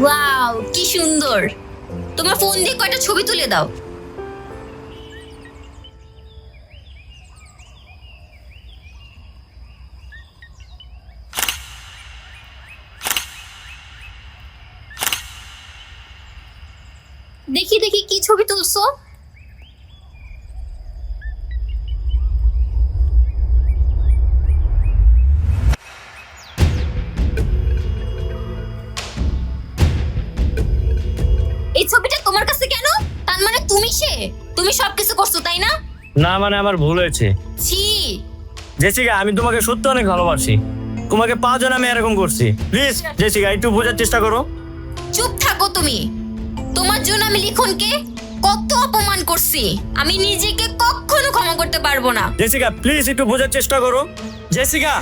Wow, কি সুন্দর। তোমার ফোন দিয়ে কয়টা ছবি তুলে দাও। দেখি দেখি কি ছবি তুলছো। এই ছবিটা তোমার কাছে কেন? তার মানে তুমি সবকিছু করছো, তাই না? না মানে আমার ভুল হয়েছে। ছি। জেসিকা, আমি তোমাকে সত্যি অনেক ভালোবাসি। তোমাকে পাওয়ার জন্য আমি এরকম করছি। প্লিজ জেসিকা, একটু বোঝার চেষ্টা করো। চুপ থাকো তুমি। তোমার জন্য আমি লিখনকে কত অপমান করছি, আমি নিজেকে কখনো ক্ষমা করতে পারবো না। জেসিকা প্লিজ একটু বোঝার চেষ্টা করো। জেসিকা